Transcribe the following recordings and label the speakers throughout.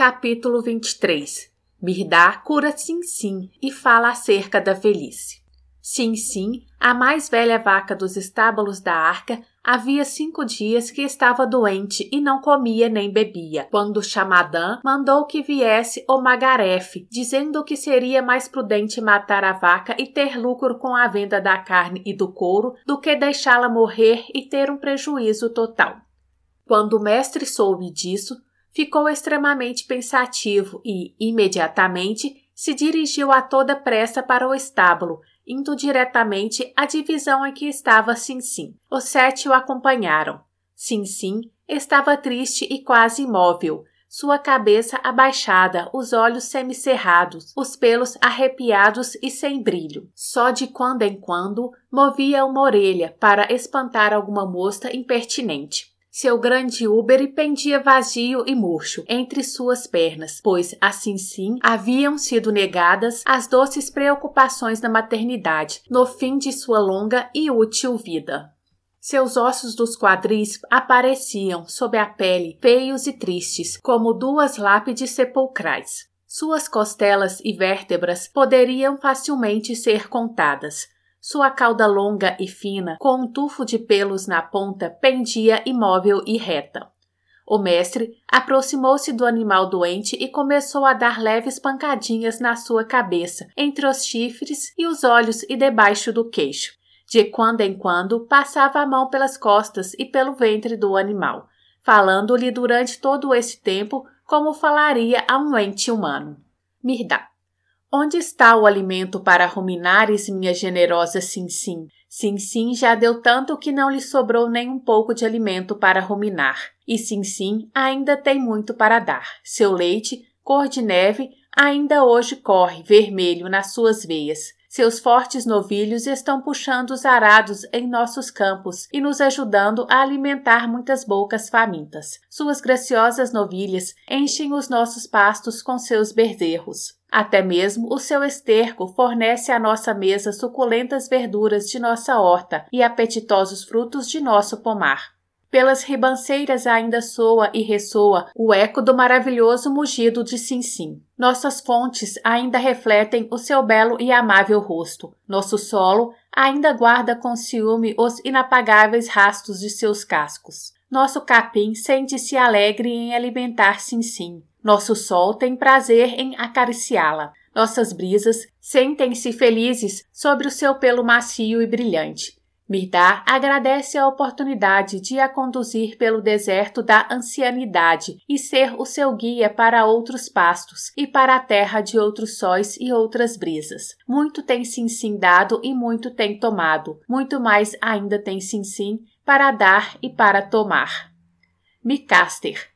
Speaker 1: Capítulo 23. Mirdá cura Sinsim e fala acerca da velhice. Sinsim, a mais velha vaca dos estábulos da arca, havia 5 dias que estava doente e não comia nem bebia, quando Xamadã mandou que viesse o Magarefe, dizendo que seria mais prudente matar a vaca e ter lucro com a venda da carne e do couro do que deixá-la morrer e ter um prejuízo total. Quando o mestre soube disso, ficou extremamente pensativo e, imediatamente, se dirigiu a toda pressa para o estábulo, indo diretamente à divisão em que estava Sinsim. Os 7 o acompanharam. Sinsim estava triste e quase imóvel, sua cabeça abaixada, os olhos semicerrados, os pelos arrepiados e sem brilho. Só de quando em quando movia uma orelha para espantar alguma mosca impertinente. Seu grande úbere pendia vazio e murcho entre suas pernas, pois a Sinsim haviam sido negadas as doces preocupações da maternidade no fim de sua longa e útil vida. Seus ossos dos quadris apareciam sob a pele feios e tristes, como 2 lápides sepulcrais. Suas costelas e vértebras poderiam facilmente ser contadas. Sua cauda longa e fina, com um tufo de pelos na ponta, pendia imóvel e reta. O mestre aproximou-se do animal doente e começou a dar leves pancadinhas na sua cabeça, entre os chifres e os olhos e debaixo do queixo. De quando em quando, passava a mão pelas costas e pelo ventre do animal, falando-lhe durante todo esse tempo como falaria a um ente humano. Mirdá. Onde está o alimento para ruminares, minha generosa Sinsim? Sinsim já deu tanto que não lhe sobrou nem um pouco de alimento para ruminar. E Sinsim ainda tem muito para dar. Seu leite, cor de neve, ainda hoje corre vermelho nas suas veias. Seus fortes novilhos estão puxando os arados em nossos campos e nos ajudando a alimentar muitas bocas famintas. Suas graciosas novilhas enchem os nossos pastos com seus bezerros. Até mesmo o seu esterco fornece à nossa mesa suculentas verduras de nossa horta e apetitosos frutos de nosso pomar. Pelas ribanceiras ainda soa e ressoa o eco do maravilhoso mugido de Sinsim. Nossas fontes ainda refletem o seu belo e amável rosto. Nosso solo ainda guarda com ciúme os inapagáveis rastros de seus cascos. Nosso capim sente-se alegre em alimentar Sinsim. Nosso sol tem prazer em acariciá-la. Nossas brisas sentem-se felizes sobre o seu pelo macio e brilhante. Mirdá agradece a oportunidade de a conduzir pelo deserto da ancianidade e ser o seu guia para outros pastos e para a terra de outros sóis e outras brisas. Muito tem Sinsim dado e muito tem tomado. Muito mais ainda tem Sinsim para dar e para tomar. Micaster.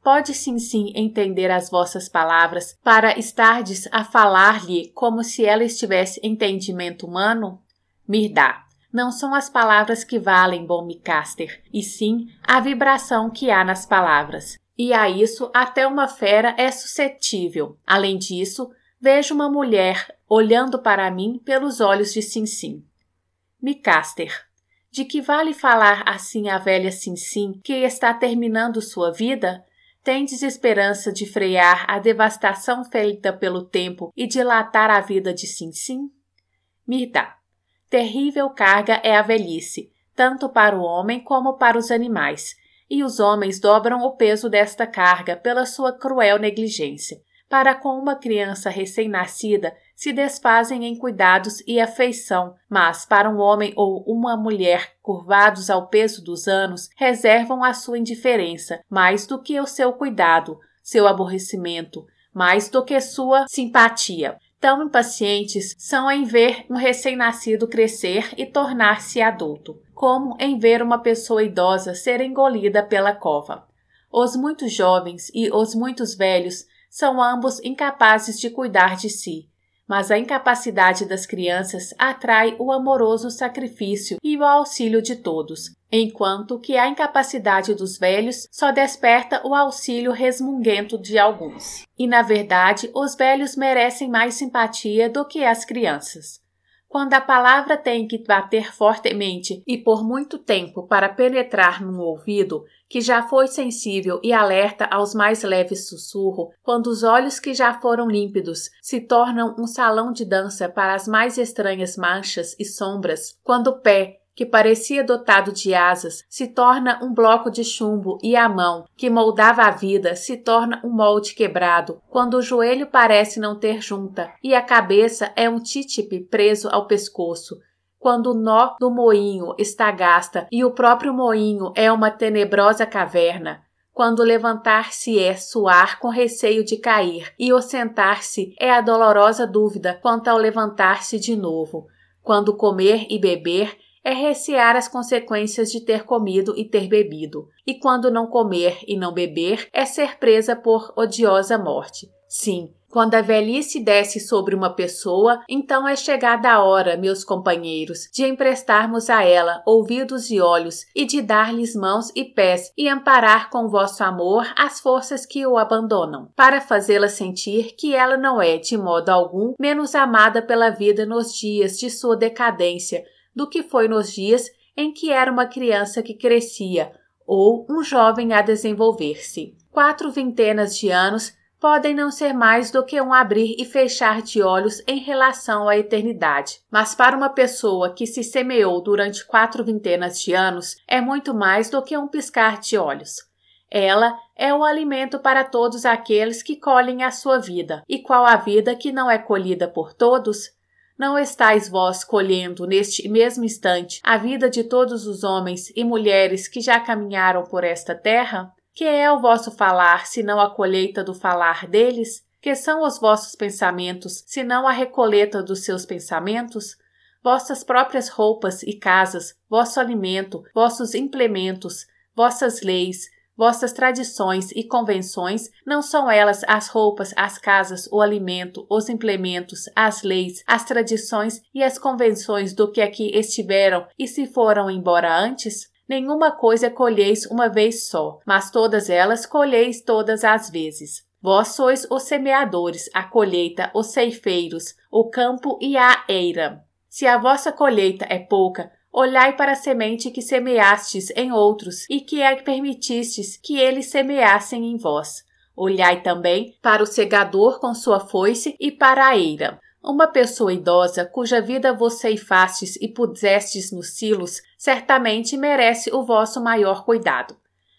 Speaker 1: Pode Sinsim entender as vossas palavras para estardes a falar-lhe como se ela estivesse entendimento humano? Mirdá. Não são as palavras que valem, bom Micaster, e sim a vibração que há nas palavras. E a isso até uma fera é suscetível. Além disso, vejo uma mulher olhando para mim pelos olhos de Sinsim. Micaster. De que vale falar assim a velha Sinsim que está terminando sua vida? Tendes esperança de frear a devastação feita pelo tempo e dilatar a vida de Sinsim? Mirdá. Terrível carga é a velhice, tanto para o homem como para os animais, e os homens dobram o peso desta carga pela sua cruel negligência. Para com uma criança recém-nascida, se desfazem em cuidados e afeição, mas para um homem ou uma mulher curvados ao peso dos anos, reservam a sua indiferença, mais do que o seu cuidado, seu aborrecimento, mais do que sua simpatia. Tão impacientes são em ver um recém-nascido crescer e tornar-se adulto, como em ver uma pessoa idosa ser engolida pela cova. Os muito jovens e os muitos velhos são ambos incapazes de cuidar de si, mas a incapacidade das crianças atrai o amoroso sacrifício e o auxílio de todos, enquanto que a incapacidade dos velhos só desperta o auxílio resmunguento de alguns. E, na verdade, os velhos merecem mais simpatia do que as crianças. Quando a palavra tem que bater fortemente e por muito tempo para penetrar num ouvido que já foi sensível e alerta aos mais leves sussurros, quando os olhos que já foram límpidos se tornam um salão de dança para as mais estranhas manchas e sombras, quando o pé, que parecia dotado de asas, se torna um bloco de chumbo e a mão, que moldava a vida, se torna um molde quebrado, quando o joelho parece não ter junta e a cabeça é um títipe preso ao pescoço, quando o nó do moinho está gasta e o próprio moinho é uma tenebrosa caverna, quando levantar-se é suar com receio de cair e o sentar-se é a dolorosa dúvida quanto ao levantar-se de novo, quando comer e beber é recear as consequências de ter comido e ter bebido, e quando não comer e não beber é ser presa por odiosa morte. Sim, quando a velhice desce sobre uma pessoa, então é chegada a hora, meus companheiros, de emprestarmos a ela ouvidos e olhos e de dar-lhes mãos e pés e amparar com vosso amor as forças que o abandonam, para fazê-la sentir que ela não é, de modo algum, menos amada pela vida nos dias de sua decadência, do que foi nos dias em que era uma criança que crescia, ou um jovem a desenvolver-se. 4 vintenas de anos podem não ser mais do que um abrir e fechar de olhos em relação à eternidade, mas para uma pessoa que se semeou durante 4 vintenas de anos, é muito mais do que um piscar de olhos. Ela é o alimento para todos aqueles que colhem a sua vida, e qual a vida que não é colhida por todos? Não estáis vós colhendo neste mesmo instante a vida de todos os homens e mulheres que já caminharam por esta terra? Que é o vosso falar, senão a colheita do falar deles? Que são os vossos pensamentos, senão a recoleta dos seus pensamentos? Vossas próprias roupas e casas, vosso alimento, vossos implementos, vossas leis, vossas tradições e convenções, não são elas as roupas, as casas, o alimento, os implementos, as leis, as tradições e as convenções do que aqui estiveram e se foram embora antes? Nenhuma coisa colheis uma vez só, mas todas elas colheis todas as vezes. Vós sois os semeadores, a colheita, os ceifeiros, o campo e a eira. Se a vossa colheita é pouca, olhai para a semente que semeastes em outros e que permitistes que eles semeassem em vós. Olhai também para o segador com sua foice e para a eira. Uma pessoa idosa, cuja vida vos ceifastes e pusestes nos silos, certamente merece o vosso maior cuidado.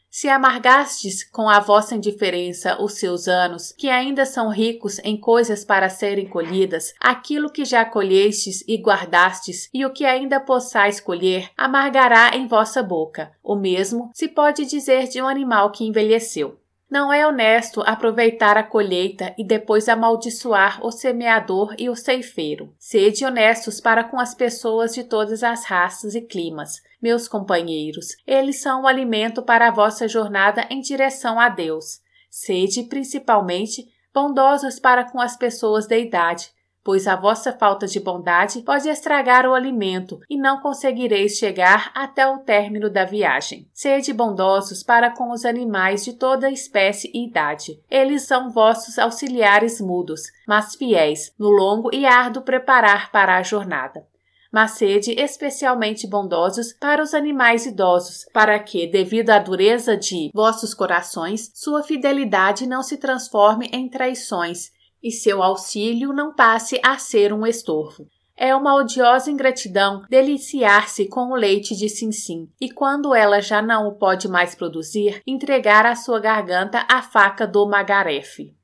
Speaker 1: Se amargastes com a vossa indiferença os seus anos, que ainda são ricos em coisas para serem colhidas, aquilo que já colhestes e guardastes e o que ainda possais colher, amargará em vossa boca. O mesmo se pode dizer de um animal que envelheceu. Não é honesto aproveitar a colheita e depois amaldiçoar o semeador e o ceifeiro. Sede honestos para com as pessoas de todas as raças e climas. Meus companheiros, eles são o alimento para a vossa jornada em direção a Deus. Sede, principalmente, bondosos para com as pessoas da idade, pois a vossa falta de bondade pode estragar o alimento e não conseguireis chegar até o término da viagem. Sede bondosos para com os animais de toda espécie e idade. Eles são vossos auxiliares mudos, mas fiéis, no longo e árduo preparar para a jornada. Mas sede especialmente bondosos para os animais idosos, para que, devido à dureza de vossos corações, sua fidelidade não se transforme em traições, e seu auxílio não passe a ser um estorvo. É uma odiosa ingratidão deliciar-se com o leite de sinsim, e quando ela já não o pode mais produzir, entregar à sua garganta a faca do magarefe.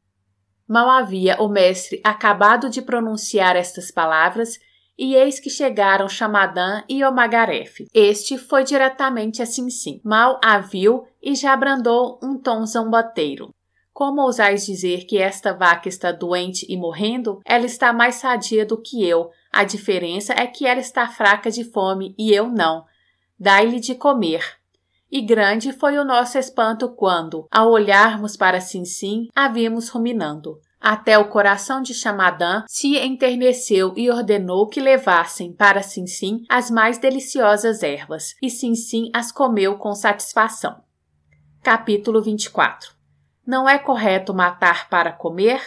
Speaker 1: Mal havia o mestre acabado de pronunciar estas palavras, e eis que chegaram Xamadã e o magarefe. Este foi diretamente a Sinsim. Mal a viu e já brandou um tom zombateiro. Como ousais dizer que esta vaca está doente e morrendo? Ela está mais sadia do que eu. A diferença é que ela está fraca de fome e eu não. Dai-lhe de comer. E grande foi o nosso espanto quando, ao olharmos para Sinsim, a vimos ruminando. Até o coração de Xamadã se enterneceu e ordenou que levassem para Sinsim as mais deliciosas ervas, e Sinsim as comeu com satisfação. Capítulo 24. Não é correto matar para comer?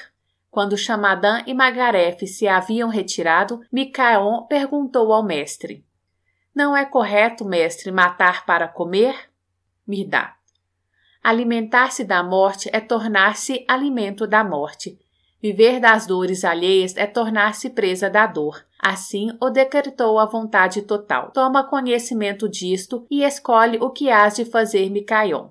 Speaker 1: Quando Xamadã e Magaref se haviam retirado, Micaon perguntou ao mestre: Não é correto, mestre, matar para comer? Mirdá: Alimentar-se da morte é tornar-se alimento da morte. Viver das dores alheias é tornar-se presa da dor. Assim o decretou a vontade total. Toma conhecimento disto e escolhe o que hás de fazer, Micaion.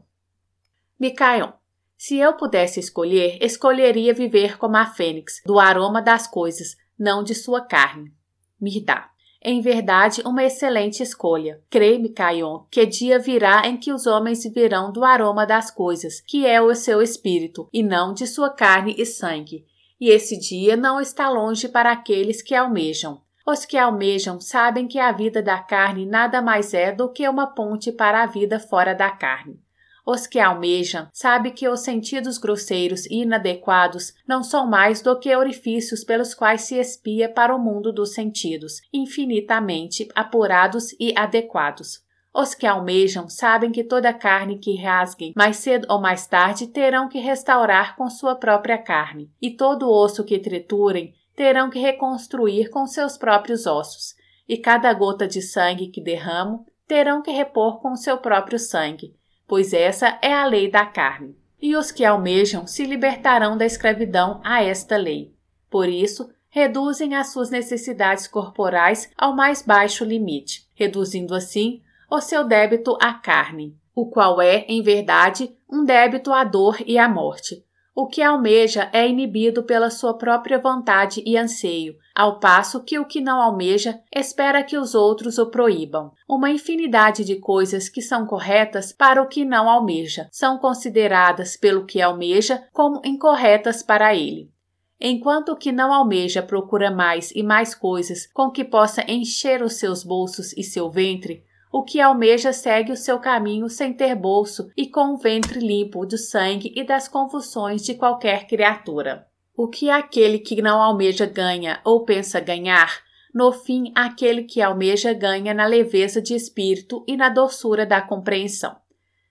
Speaker 1: Micaion: Se eu pudesse escolher, escolheria viver como a fênix, do aroma das coisas, não de sua carne. Mirdá: Em verdade, uma excelente escolha. Crê, Micaion, que dia virá em que os homens viverão do aroma das coisas, que é o seu espírito, e não de sua carne e sangue. E esse dia não está longe para aqueles que almejam. Os que almejam sabem que a vida da carne nada mais é do que uma ponte para a vida fora da carne. Os que almejam sabem que os sentidos grosseiros e inadequados não são mais do que orifícios pelos quais se espia para o mundo dos sentidos, infinitamente apurados e adequados. Os que almejam sabem que toda carne que rasguem, mais cedo ou mais tarde, terão que restaurar com sua própria carne, e todo osso que triturem terão que reconstruir com seus próprios ossos, e cada gota de sangue que derramam terão que repor com seu próprio sangue, pois essa é a lei da carne. E os que almejam se libertarão da escravidão a esta lei. Por isso, reduzem as suas necessidades corporais ao mais baixo limite, reduzindo assim o seu débito à carne, o qual é, em verdade, um débito à dor e à morte. O que almeja é inibido pela sua própria vontade e anseio, ao passo que o que não almeja espera que os outros o proíbam. Uma infinidade de coisas que são corretas para o que não almeja são consideradas pelo que almeja como incorretas para ele. Enquanto o que não almeja procura mais e mais coisas com que possa encher os seus bolsos e seu ventre, o que almeja segue o seu caminho sem ter bolso e com o ventre limpo do sangue e das convulsões de qualquer criatura. O que aquele que não almeja ganha ou pensa ganhar, no fim aquele que almeja ganha na leveza de espírito e na doçura da compreensão.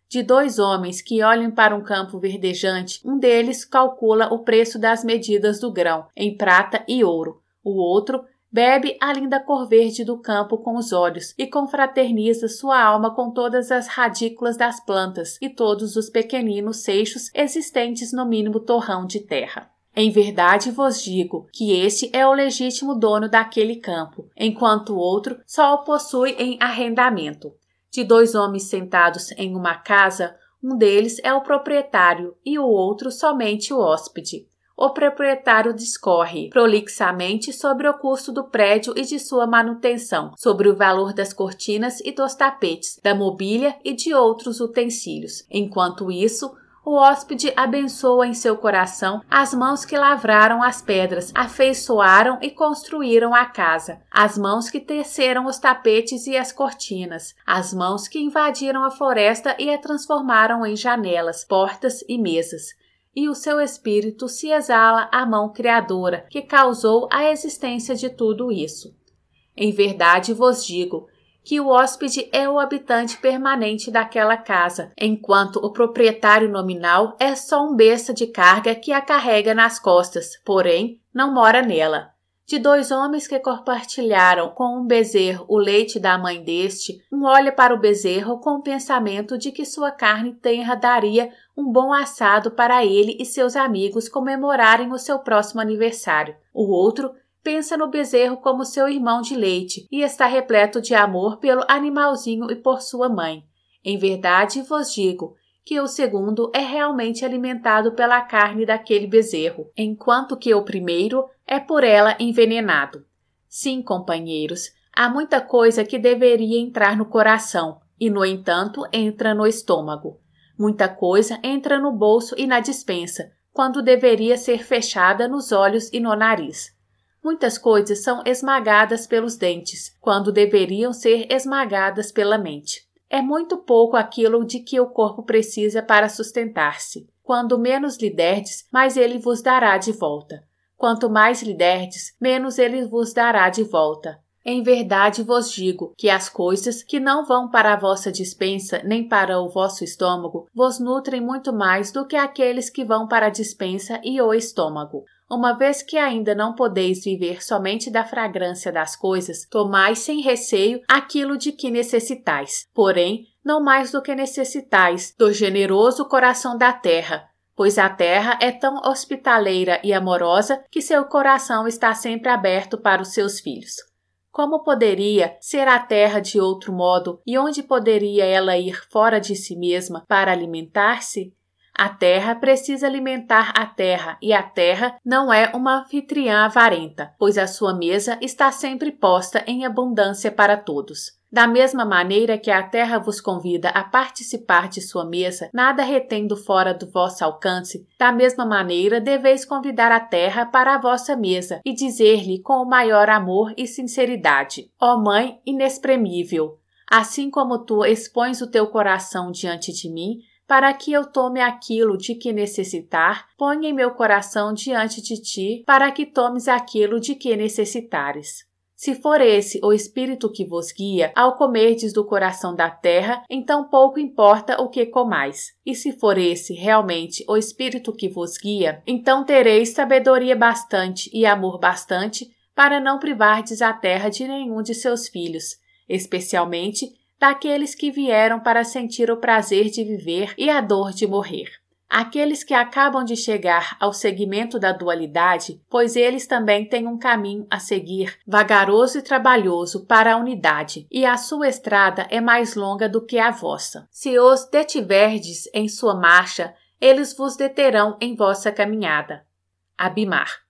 Speaker 1: De dois homens que olham para um campo verdejante, um deles calcula o preço das medidas do grão, em prata e ouro. O outro bebe a linda cor verde do campo com os olhos e confraterniza sua alma com todas as radículas das plantas e todos os pequeninos seixos existentes no mínimo torrão de terra. Em verdade vos digo que este é o legítimo dono daquele campo, enquanto o outro só o possui em arrendamento. De dois homens sentados em uma casa, um deles é o proprietário e o outro somente o hóspede. O proprietário discorre prolixamente sobre o custo do prédio e de sua manutenção, sobre o valor das cortinas e dos tapetes, da mobília e de outros utensílios. Enquanto isso, o hóspede abençoa em seu coração as mãos que lavraram as pedras, afeiçoaram e construíram a casa, as mãos que teceram os tapetes e as cortinas, as mãos que invadiram a floresta e a transformaram em janelas, portas e mesas. E o seu espírito se exala à mão criadora, que causou a existência de tudo isso. Em verdade vos digo que o hóspede é o habitante permanente daquela casa, enquanto o proprietário nominal é só um besta de carga que a carrega nas costas, porém não mora nela. De dois homens que compartilharam com um bezerro o leite da mãe deste, um olha para o bezerro com o pensamento de que sua carne tenra daria um bom assado para ele e seus amigos comemorarem o seu próximo aniversário. O outro pensa no bezerro como seu irmão de leite e está repleto de amor pelo animalzinho e por sua mãe. Em verdade vos digo que o segundo é realmente alimentado pela carne daquele bezerro, enquanto que o primeiro é por ela envenenado. Sim, companheiros, há muita coisa que deveria entrar no coração e, no entanto, entra no estômago. Muita coisa entra no bolso e na despensa, quando deveria ser fechada nos olhos e no nariz. Muitas coisas são esmagadas pelos dentes, quando deveriam ser esmagadas pela mente. É muito pouco aquilo de que o corpo precisa para sustentar-se. Quando menos lhe derdes, mais ele vos dará de volta. Quanto mais lhe derdes, menos ele vos dará de volta. Em verdade vos digo que as coisas que não vão para a vossa despensa nem para o vosso estômago vos nutrem muito mais do que aqueles que vão para a despensa e o estômago. Uma vez que ainda não podeis viver somente da fragrância das coisas, tomai sem receio aquilo de que necessitais. Porém, não mais do que necessitais do generoso coração da terra, pois a terra é tão hospitaleira e amorosa que seu coração está sempre aberto para os seus filhos. Como poderia ser a terra de outro modo e onde poderia ela ir fora de si mesma para alimentar-se? A terra precisa alimentar a terra e a terra não é uma anfitriã avarenta, pois a sua mesa está sempre posta em abundância para todos. Da mesma maneira que a terra vos convida a participar de sua mesa, nada retendo fora do vosso alcance, da mesma maneira deveis convidar a terra para a vossa mesa e dizer-lhe com o maior amor e sinceridade: ó Mãe inexprimível, assim como tu expões o teu coração diante de mim, para que eu tome aquilo de que necessitar, põe em meu coração diante de ti, para que tomes aquilo de que necessitares. Se for esse o Espírito que vos guia, ao comerdes do coração da terra, então pouco importa o que comais. E se for esse realmente o Espírito que vos guia, então tereis sabedoria bastante e amor bastante para não privardes a terra de nenhum de seus filhos, especialmente daqueles que vieram para sentir o prazer de viver e a dor de morrer. Aqueles que acabam de chegar ao segmento da dualidade, pois eles também têm um caminho a seguir, vagaroso e trabalhoso para a unidade, e a sua estrada é mais longa do que a vossa. Se os detiverdes em sua marcha, eles vos deterão em vossa caminhada. Abimar.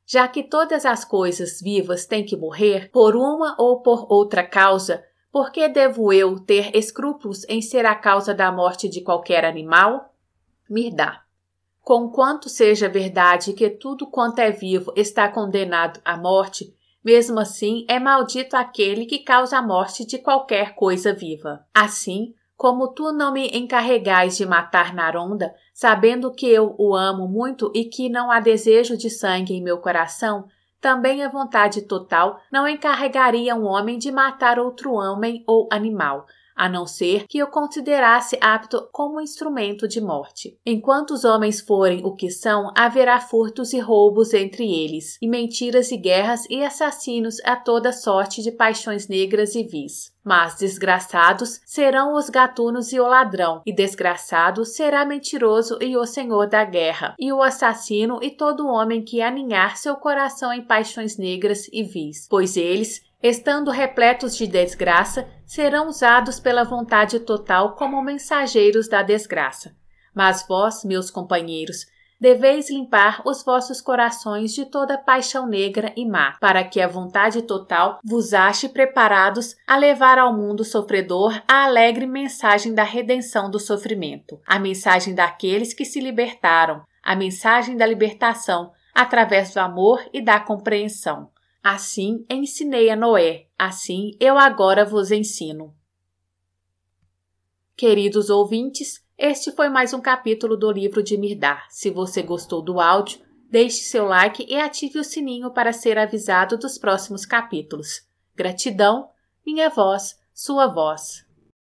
Speaker 1: Já que todas as coisas vivas têm que morrer, por uma ou por outra causa, por que devo eu ter escrúpulos em ser a causa da morte de qualquer animal? Mirdá. Conquanto seja verdade que tudo quanto é vivo está condenado à morte, mesmo assim é maldito aquele que causa a morte de qualquer coisa viva. Assim, como tu não me encarregais de matar Naronda, sabendo que eu o amo muito e que não há desejo de sangue em meu coração, também a vontade total não encarregaria um homem de matar outro homem ou animal, a não ser que o considerasse apto como instrumento de morte. Enquanto os homens forem o que são, haverá furtos e roubos entre eles, e mentiras e guerras e assassinos a toda sorte de paixões negras e vis. Mas desgraçados serão os gatunos e o ladrão, e desgraçado será mentiroso e o senhor da guerra, e o assassino e todo homem que aninhar seu coração em paixões negras e vis, pois eles, estando repletos de desgraça, serão usados pela vontade total como mensageiros da desgraça. Mas vós, meus companheiros, deveis limpar os vossos corações de toda paixão negra e má, para que a vontade total vos ache preparados a levar ao mundo sofredor a alegre mensagem da redenção do sofrimento, a mensagem daqueles que se libertaram, a mensagem da libertação através do amor e da compreensão. Assim ensinei a Noé, assim eu agora vos ensino. Queridos ouvintes, este foi mais um capítulo do livro de Mirdá. Se você gostou do áudio, deixe seu like e ative o sininho para ser avisado dos próximos capítulos. Gratidão, minha voz, sua voz.